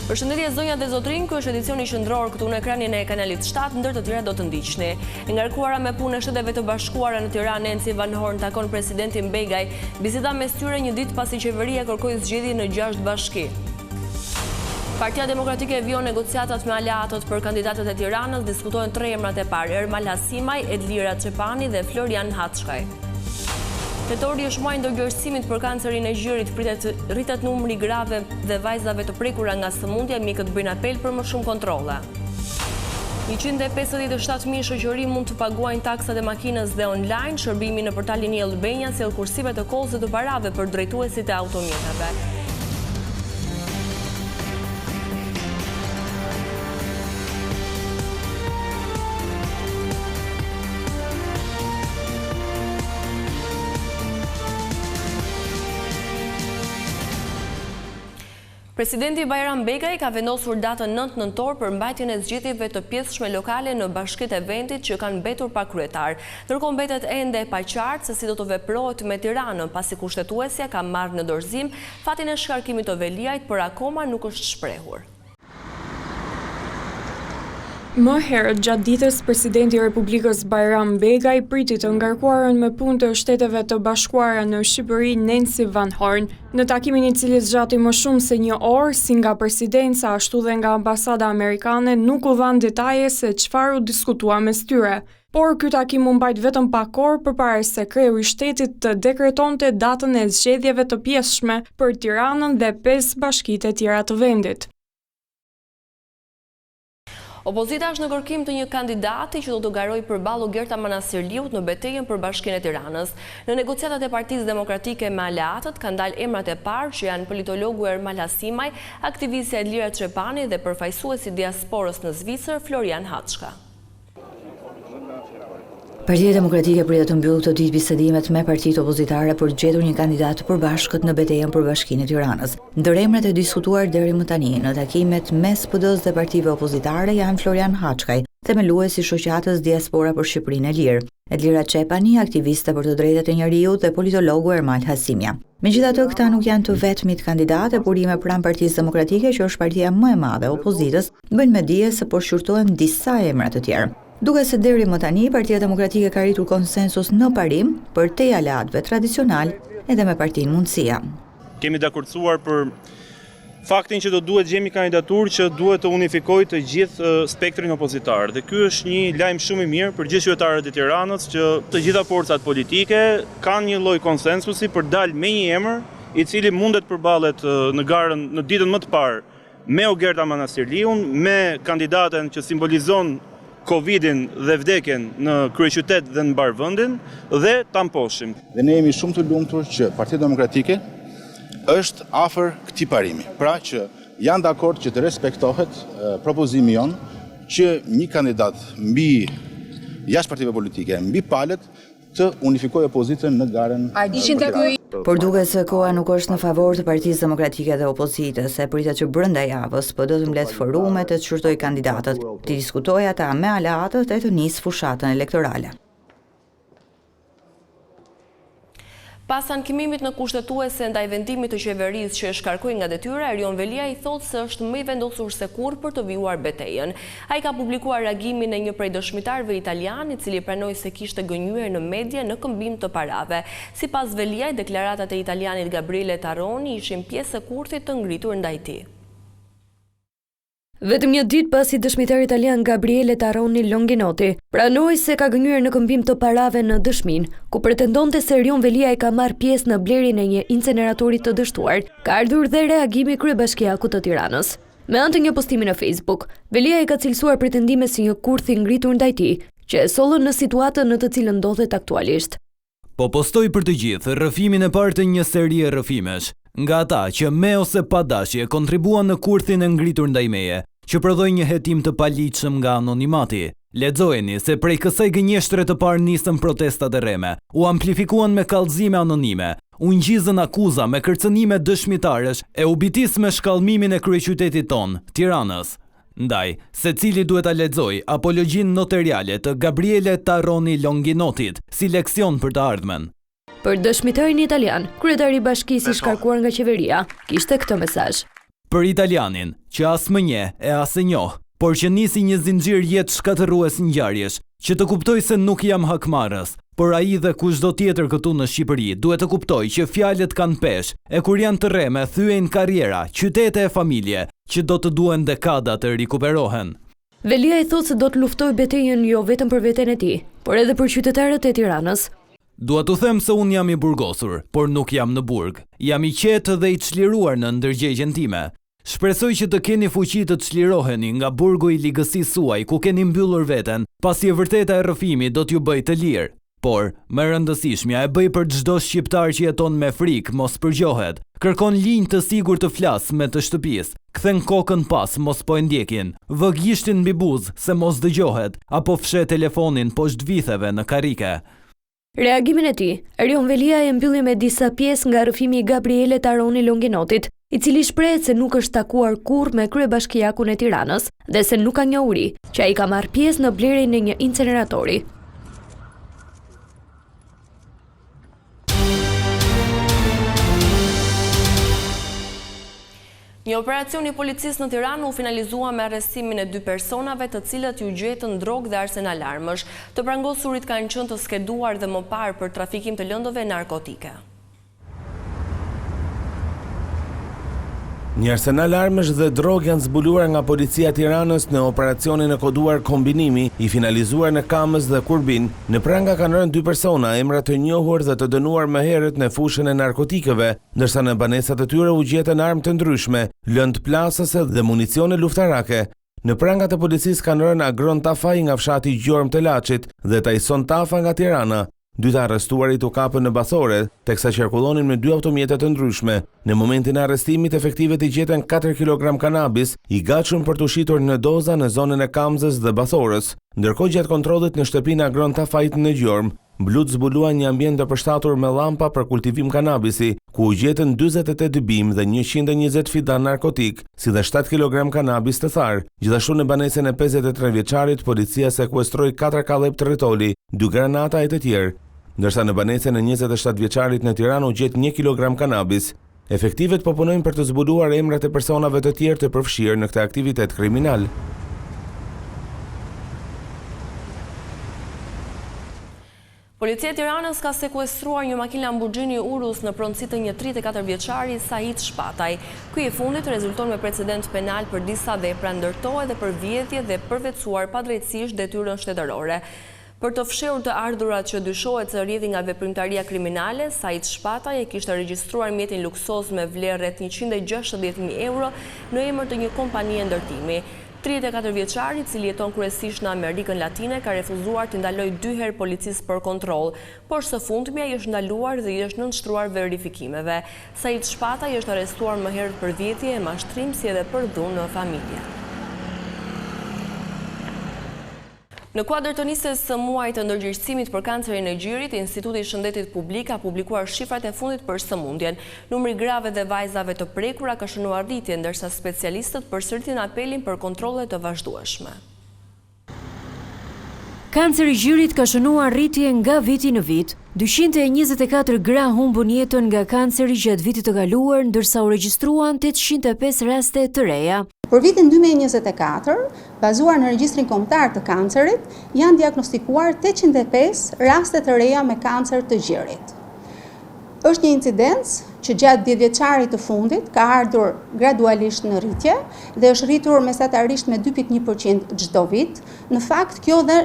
Përshëndetje zonja dhe zotrin, ky është edicioni qendror këtu në ekranin e Kanalit 7, ndër të tjera do të ndiqni. E ngarkuara me punë e Shteteve të Bashkuara në Tiranë, Nancy Van Horn takon presidentin Begaj, biseda mes tyre një ditë pasi qeveria kërkoi zgjedhje në 6 bashki. Partia Demokratike vion negociatat me aleatët për kandidatët e Tiranës, diskutohen 3 emrat e parë: Ermal Hasimaj, Edlira Çepani dhe Florian Haçkaj. Tetori është muaj ndërgjerësimit për kancerin e gjirit, rritet numri grave dhe vajzave të prekura nga sëmundja, mjekët bëjnë apel për më shumë kontrolle. 157.000 shoqëri mund të paguajnë taksat e makinës dhe online. Shërbimi në portalin i Albania sjell kursive të kollësve të parave për drejtuesit e automjeteve. Presidenti Bajram Begaj ka vendosur datën 9 nëntor për mbajtjen e zgjedhjeve të pjesëshme lokale në bashkitë e vendit që kanë mbetur pa kryetar. Ndërkohë mbetet ende e paqartë se si do të veprohet me Tiranën, pasi kushtetuesja ka marrë në dorëzim fatin e shkarkimit të Veliajt, por akoma nuk është shprehur. Më herët, gjatë ditës, presidenti i Republikës Bajram Begaj priti të ngarkuarën me punë të Shteteve të Bashkuara në Shqipëri Nancy Van Horn, në takimin i cili zgjati më shumë se 1 orë, si nga presidenca ashtu dhe nga ambasada amerikane, nuk u dhanë detaje se çfarë u diskutua mes tyre. Por ky takim u mbajt vetëm pak orë përpara se kreu i shtetit të dekretonte datën e zgjedhjeve të pjesshme për Tiranën dhe 5 bashkitë e tjera të vendit. Opozita është në kërkim të një kandidati që do të garojë përballë Gerta Manasirliut në betejën për Bashkinë e Tiranës. Në negociatat e Partisë Demokratike me aleatët kanë dalë emrat e parë që janë politologu Ermal Hasimaj, aktivistja Edlira Çepani dhe përfaqësuesi diasporës në Zvicër Florian Haçka. Partia Demokratike pritet të mbyllë këtë ditë bisedimet me partitë opozitare për të gjetur një kandidat të përbashkët në betejën për Bashkinë e Tiranës. Ndër emrat e diskutuar deri më tani në takimet mes PD-s dhe partive opozitare janë Florian Haçkaj, themeluesi i shoqatës Diaspora për Shqipërinë e Lirë, Edlira Çepani, aktiviste për të drejtat e njerëzit dhe politologu Ermal Hasimja. Megjithatë, këta nuk janë të vetmit kandidatë, por me pranë Partisë Demokratike, që është partia më e madhe e opozitës, bëjnë me dije se po shqyrtohen disa emra të tjerë. Duke se deri më tani, Partia Demokratike ka rritur konsensus në parim për te aleatëve tradicional edhe me Partinë Mundësia. Kemi dakordsuar për faktin që do duhet gjejmë kandidaturë që duhet të unifikojë të gjithë spektrin opozitar. Dhe ky është një lajm shumë i mirë për gjithë qytetarët e Tiranës, që të gjitha forcat politike kanë një lloj konsensusi për dalë me një emër i cili mundet përballet në garën në ditën më të parë me Gerta Manasirliun, me kandidaten që simbolizon Covidin dhe vdekjen në kryeqytet dhe në mbar vendin dhe ta mposhim. Dhe ne jemi shumë të lumtur që Partia Demokratike është afër këtij parimi. Pra që janë dakord që të respektohet propozimi jon që një kandidat mbi jashtë partive politike, mbi palët, të unifikojë opozitën në garën. Por duket se koha nuk është në favor të Partisë Demokratike dhe opozitës, se pritet që brenda javës PD të mbledh forume të shqyrtojë kandidatët, të diskutojë ata me aleatët e të nisë fushatën elektorale. Pas ankimimit në kushtetuese ndaj vendimit të qeverisë që e shkarkoi nga detyra, Erion Velia i thotë se është më i vendosur se kurrë për të vijuar betejën. Ai ka publikuar reagimin e një prej dëshmitarëve italian, i cili pranoi se kishte gënjyer në media në këmbim të parave. Sipas Veliaj, deklaratat e italianit Gabriele Tarroni ishin pjesë e kurthit të ngritur ndaj tij. Vetëm një ditë pasi dëshmitari italian Gabriele Tarroni Longinoti pranoi se ka gënjur në këmbim të parave në dëshmin, ku pretendonte se Erion Veliaj ka marrë pjesë në blerjen e një inceneratori të dështuar, ka ardhur dhe reagimi i kryebashkiakut të Tiranës. Me anë të një postimi në Facebook, Veliaj ka cilësuar pretendime si një kurth i ngritur ndaj tij, që e sollën në situatën në të cilën ndodhet aktualisht. Po postoj për të gjithë rrëfimin e parë të një serie rrëfimesh, nga ata që me ose pa dashje kontribuan në kurthin e ngritur ndaj meje, që prodhoi një hetim të paligjshëm nga anonimati. Lexojeni se prej kësaj gënjeshtre të parë nisën protestat e rreme, u amplifikuan me kallëzime anonime, u ngjizën akuza me kërcënime dëshmitarësh e u bitis me shkallmimin e kryeqytetit ton, Tiranës. Ndaj, secili duhet ta lexoj apologjin notariale të Gabriele Tarroni Longinotit si leksion për të ardhmen. Për dëshmitarin italian, kryetari i bashkisë i shkarkuar nga qeveria kishte këtë mesazh. për italianin, që as më nje e as e njoh, por që nisi një zinxhir jetë shkatërrues ngjarjesh, që të kuptoj se nuk jam hakmarrës, por ai dhe kushdo tjetër këtu në Shqipëri duhet të kuptoj që fjalët kanë peshë, e kur janë të rreme thyen karriera, qytete e familje, që do të duhen dekada të rikuperohen. Velia i thotë se do të luftoj betejën jo vetëm për veten e tij, por edhe për qytetarët e Tiranës. Dua t'u them se unë jam i burgosur, por nuk jam në burg. Jam i qetë dhe i çliruar në ndërgjegjen time. Shpresoj që të keni fuqi të çliroheni nga burgu i ligësisë suaj ku keni mbyllur veten, pasi e vërteta e rrëfimit do t'ju bëj të lirë. Por, më rëndësishmja e bëj për çdo shqiptar që jeton me frikë, mos përgjohet, kërkon linjë të sigurt të flas me të shtëpisë, kthen kokën pas, mos po e ndjekin, vë gishtin mbi buzë se mos dëgjohet, apo fshe telefonin poshtë vitheve në karrike. Reagimin e tij, Erion Velia e mbylli me disa pjesë nga rrëfimi i Gabriele Taroni Longinotit, i cili shprehet se nuk është takuar kurrë me kryebashkiakun e Tiranës dhe se nuk ka njohuri që ai ka marrë pjesë në blerjen e një inceneratori. Një operacion i policisë në Tiranë u finalizua me arrestimin e 2 personave të cilët ju gjetën drogë dhe arsenal armësh. Të prangosurit kanë qenë të skeduar dhe më parë për trafikim të lëndëve narkotike. Një arsenal armësh dhe drogë janë zbuluar nga policia e Tiranës në operacionin e koduar Kombinimi, i finalizuar në Kamës dhe Kurbin. Në pranga kanë rënë 2 persona, emra të njohur dhe të dënuar më herët në fushën e narkotikëve, ndërsa në banesat e tyre u gjetën armë të ndryshme, lëndë plasëse dhe municione luftarake. Në prangat e policisë kanë rënë Agron Tafaj nga fshati Gjorm të Laçit dhe Tyson Tafa nga Tirana. 2 të arrestuarit u kapën në Basore, teksa qarkullonin me 2 automjete të ndryshme. Në momentin e arrestimit, efektivet i gjetën 4 kg kanabis, i gatshëm për të shitur në doza në zonën e Kamzës dhe Basorës. Ndërkohë gjatë kontrollit në shtëpinë Agron Tafajt në Gjorm, blut zbuluan një ambient të përshtatur me llampa për kultivim kanabisi, ku u gjetën 48 bim dhe 120 fidan narkotik, si dhe 7 kg kanabis të tharë. Gjithashtu në banesën e 53 vjeçarit, policia sekuestroi 4 kallep të rretoli, 2 granata e të tjerë. Ndërsa në banesën e 27 vjeçarit në Tiranë u gjet 1 kg kanabis. Efektivet po punojnë për të zbuluar emrat e personave të tjerë të përfshirë në këtë aktivitet kriminal. Policia e Tiranës ka sekuestruar një makinë Lamborghini Urus në pronësi të një 34 vjeçari Said Shpataj. Ky i fundit rezulton me precedent penal për disa vepra, ndërtohet edhe për vjedhje dhe përvetësuar padrejtësisht detyrën shtetërore. Për të fshehur të ardhurat që dyshohet se rrjedhin nga veprimtaria kriminale, Said Shpataj e kishte regjistruar mjetin luksoz me vlerë rreth 160.000 euro në emër të një kompanie ndërtimi. 34 vjeçari, i cili jeton kryesisht në Amerikën Latine, ka refuzuar të ndalojë 2 herë policisë për kontroll, por së fundmi ai është ndaluar dhe i është nënshtruar verifikimeve. Said Shpataj është arrestuar më herët për vjedhje e mashtrim si edhe për dhunë në familje. Në kuadër të nisjes së muajit të ndërgjegjësimit për kancerin e gjirit, Instituti i Shëndetit Publik ka publikuar shifrat e fundit për sëmundjen. Numri grave dhe vajzave të prekura ka shënuar rritje, ndërsa specialistët përsëritin apelin për kontrolle të vazhdueshme. Kanceri i gjirit ka shënuar rritje nga viti në vit. 224 gra humbën jetën nga kanceri gjatë vitit të kaluar, ndërsa u regjistruan 805 raste të reja. Për vitin 2024, bazuar në regjistrin kombëtar të kancerit, janë diagnostikuar 805 raste të reja me kancer të gjirit. Është një incidencë që gjatë 10 vjeçarit të fundit ka ardhur gradualisht në rritje dhe është rritur mesatarisht me 2.1% çdo vit. Në fakt, kjo dhe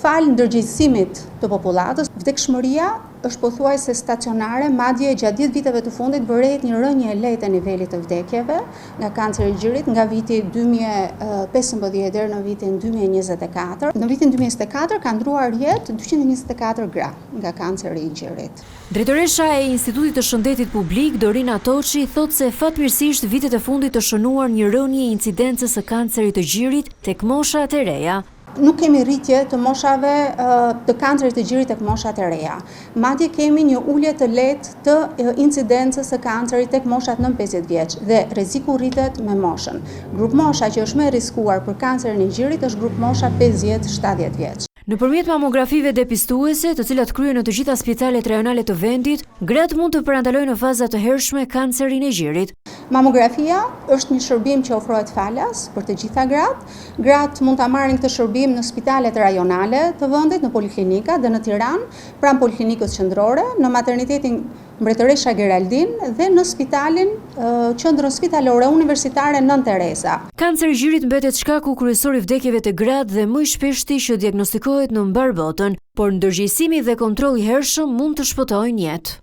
fal ndërgjegjësimit të popullatës, vdekshmëria është pothuajse stacionare, madje gjatë 10 viteve të fundit bëret një rënje e lehtë e nivelit të vdekjeve nga kanceri i gjirit nga viti 2015 deri në vitin 2024. Në vitin 2024 ka ndruar jetë 224 gra nga kanceri i gjirit. Drejtoresha e Institutit të Shëndetit Publik, Dorina Toçi, thotë se fatmirësisht vitet e fundit të shënuar një rënje e incidencës së kancerit të gjirit tek moshat e reja. Nuk kemi rritje të moshave të kancerit të gjirit tek moshat e reja. Madje kemi një ulje të lehtë të incidencës së kancerit tek moshat nën 50 vjeç dhe rreziku rritet me moshën. Grup mosha që është më e rrezikuar për kancerin e gjirit është grup mosha 50-70 vjeç. Nëpërmjet mamografive depistuese, të cilat kryen në të gjitha spitalet rajonale të vendit, gratë mund të parandalojnë në faza të hershme kancerin e gjirit. Mamografia është një shërbim që ofrohet falas për të gjitha gratë. Gratë mund ta marrin këtë shërbim në spitalet rajonale të vendit, në poliklinika dhe në Tiranë, pranë poliklinikës qendrore, në maternitetin Mbretëresha Geraldin dhe në spitalin qendrën spitalore universitare Nën Teresa. Kanceri i gjirit mbetet shkaku kryesor i vdekjeve të gratë dhe më i shpeshti që diagnostikohet në mbar botën, por ndërgjegjësimi dhe kontrolli i hershëm mund të shpëtojnë jetë.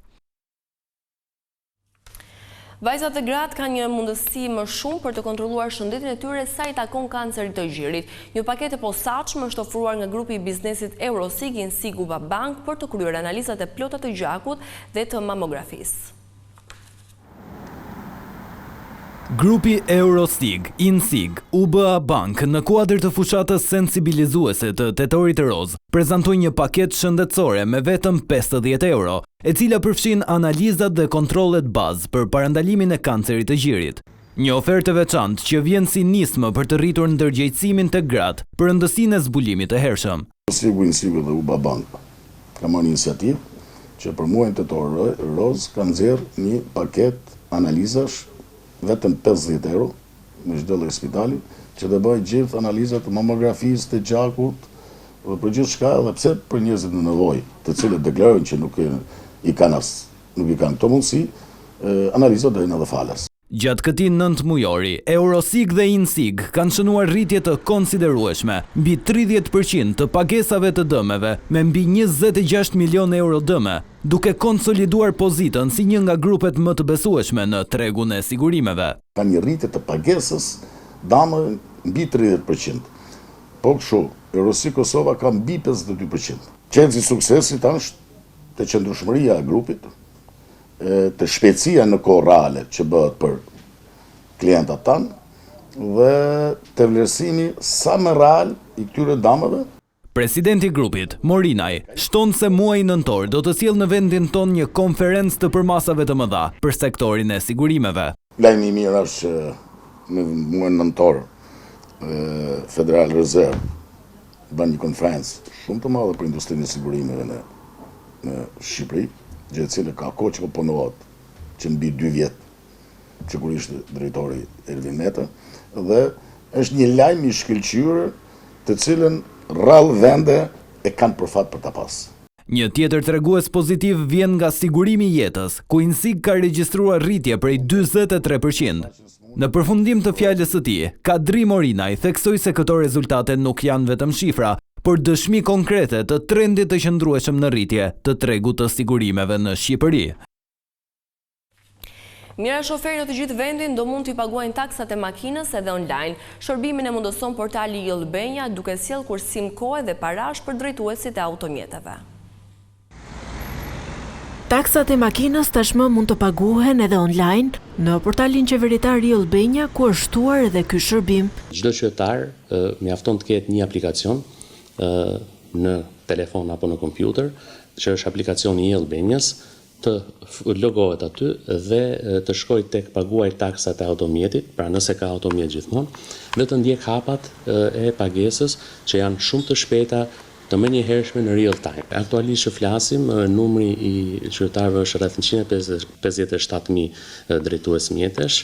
Vajzat e gratë kanë një mundësi më shumë për të kontrolluar shëndetin e tyre sa i takon kancerit të gjirit. Një paketë e posaçme është ofruar nga grupi i biznesit Eurosig Insigu Bank për të kryer analizat e plota të gjakut dhe të mamografisë. Grupi Eurosig, Insig, UBA Bank në kuadër të fushatës sensibilizuese të Tetorit Roz prezantoi një paketë shëndetësore me vetëm 50 euro, e cila përfshin analizat dhe kontrollet bazë për parandalimin e kancerit të gjirit. Një ofertë e veçantë që vjen si nismë për të rritur ndërgjegjësimin të gratë për rëndësinë e zbulimit të hershëm. Insigu dhe UBA Bank ka marrë iniciativë që për muajin Tetor Roz kanë nxjerrë një paketë analizash vetëm 50 euro në çdo lloj spitali që të bëjë gjithë analizat të mamografisë, të gjakut dhe për gjithë shka, edhe pse për njerëzit në nevojë, të cilët deklarojnë që nuk i kanë këto mundësi, analizat do jenë edhe falas. Gjatë këtij 9 mujori, Eurosig dhe Insig kanë shënuar rritje të konsiderueshme, mbi 30% të pagesave të dëmeve, me mbi 26 milion euro dëme, duke konsoliduar pozitën si një nga grupet më të besueshme në tregun e sigurimeve. Ka një rritje të pagesës dëme mbi 30%. Po kështu, Eurosig Kosova ka mbi 52%. Qenësi suksesit është të qëndrueshmëria e grupit, të shpejtësia në kohë reale që bëhet për klientat tanë dhe të vlerësimi sa më real i këtyre dëmeve. Presidenti i grupit, Morinaj, shton se muaji nëntor do të sjellë në vendin ton një konferencë të përmasave të mëdha për sektorin e sigurimeve. Lajmi i mirë është në muajin nëntor Federal Reserve bën një konferencë shumë të madhe për industrinë e sigurimeve në Shqipëri, gjë e cila ka kohë që po punohet, që mbi 2 vjet që kur ishte drejtori Ervin Meta, dhe është një lajm i shkëlqyer të cilën rrallë vende e kanë përfat për ta pasë. Një tjetër tregues pozitiv vjen nga sigurimi i jetës, ku Insig ka regjistruar rritje prej 43%. Në përfundim të fjalës së tij, Kadri Morinaj theksoi se këto rezultate nuk janë vetëm shifra, por dëshmi konkrete të trendit të qëndrueshëm në rritje të tregut të sigurimeve në Shqipëri. Mira shoferë në të gjithë vendin do mund t'i paguajnë taksat e makinës edhe online. Shërbimin e mundëson portali Yllbenja duke sjellë kursim kohe dhe parash për drejtuesit e automjeteve. Taksat e makinës tashmë mund të paguhen edhe online në portalin qeveritar Yllbenja, ku është shtuar edhe ky shërbim. Çdo qytetar mjafton të ketë një aplikacion në telefon apo në kompjuter, që është aplikacioni i Yllbenjas, të logohet aty dhe të shkoj tek paguaj taksat e automjetit, pra nëse ka automjet gjithmonë, dhe të ndjek hapat e pagesës që janë shumë të shpejta, të menjëhershme në real time. Aktualisht që flasim, numri i qytetarëve është rreth 157.000 drejtues mjetesh.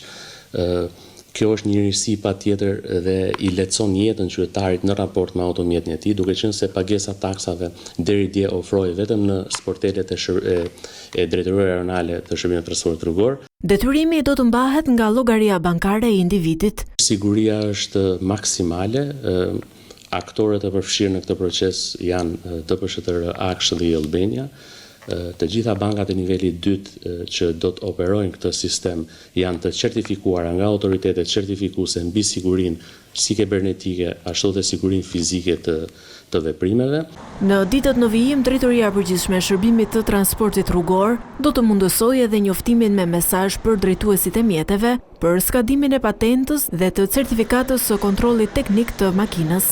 Kjo është një risi patjetër dhe i lehtëson jetën qytetarit në raport me automjetin e tij, duke qenë se pagesa taksave deri dje ofrohej vetëm në sportelet e drejtorisë rajonale të shërbimit transportit rrugor. Detyrimi do të mbahet nga llogaria bankare e individit. Siguria është maksimale. Aktorët e përfshirë në këtë proces janë TPSHTR Aksh dhe Yllbenja. Të gjitha bankat e nivelit 2 që do të operojnë këtë sistem janë të certifikuara nga autoritetet certifikuese mbi sigurinë si kibernetike ashtu dhe sigurinë fizike të veprimeve. Në ditët në vijim, Drejtoria e Përgjithshme e Shërbimit të Transportit Rrugor do të mundësojë edhe njoftimin me mesazh për drejtuesit e mjeteve për skadimin e patentës dhe të certifikatës së kontrollit teknik të makinës.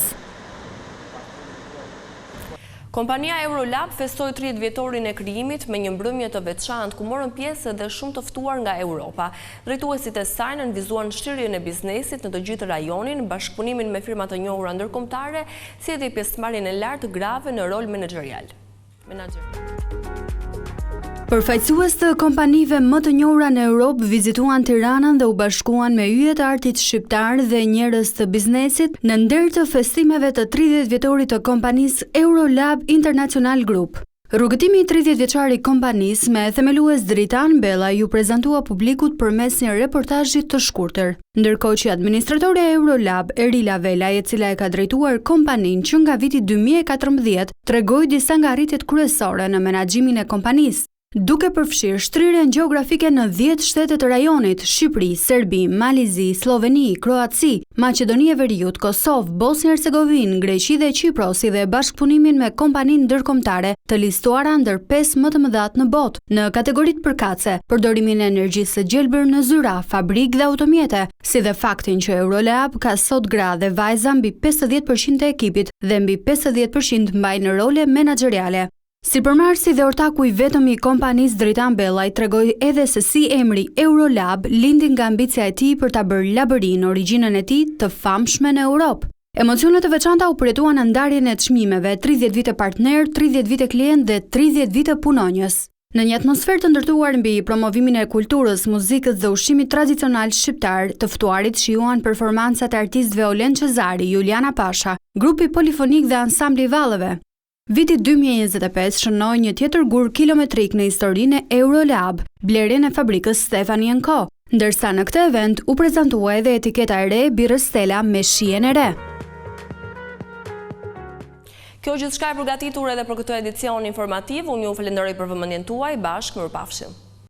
Kompania Eurolab festoi 30 vjetorin e krijimit me një mbrëmje të veçantë ku morën pjesë edhe shumë të ftuar nga Europa. Drejtuesit e saj nënvizuan shtirjen e biznesit në të gjithë rajonin, bashkëpunimin me firma të njohura ndërkombëtare, si edhe pjesëmarrjen e lartë grave në rol menaxherial. Përfaqësues të kompanive më të njohura në Europë vizituan Tiranën dhe u bashkuan me yjet e artit shqiptar dhe njerëz të biznesit në nder të festimeve të 30 vjetorit të kompanisë Eurolab International Group. Rrugëtimi i 30 vjeçari kompanisë me themelues Dritan Bella ju prezantua publikut përmes një reportazhi të shkurtër. Ndërkohë që administratorja e Eurolab, Erila Vela, e cila e ka drejtuar kompaninë që nga viti 2014, tregoi disa nga arritjet kryesore në menaxhimin e kompanisë, duke përfshirë shtrirjen gjeografike në 10 shtete të rajonit: Shqipëri, Serbi, Malizi, Sloveni, Kroaci, Maqedoni e Veriut, Kosovë, Bosnjë-Hercegovinë, Greqi dhe Qipros, si dhe bashkëpunimin me kompaninë ndërkombëtare të listuara ndër 5 më të mëdha në botë në kategoritë përkatëse, përdorimin e energjisë së gjelbër në zyra, fabrikë dhe automjete, si dhe faktin që Eurolab ka sot gra dhe vajza mbi 50% të ekipit dhe mbi 50% mbajnë role menaxheriale. Si përmarrësi dhe ortaku i vetëm i kompanisë Dritan Bella i tregoi edhe se si emri Eurolab lindi nga ambicia e tij për ta bërë labërinë origjinën e tij të famshme në Europë. Emocionet të veçanta u përjetuan në ndarjen e çmimeve, 30 vite partner, 30 vite klient dhe 30 vite punonjës. Në një atmosferë të ndërtuar mbi promovimin e kulturës, muzikës dhe ushqimit tradicional shqiptar, të ftuarit shijuan performancat e artistëve Olen Cezari, Juliana Pasha, grupi polifonik dhe ansambli Vallëve. Viti 2025 shënoi një tjetër gur kilometrik në historinë e Eurolab, blerjen e fabrikës Stefani & Co, ndërsa në këtë event u prezantua edhe etiketa e re birrës Stella me shijen e re. Kjo gjithçka e përgatitur edhe për këtë edicion informativ. Unë ju falenderoj për vëmendjen tuaj. Bashkë, mirupafshim.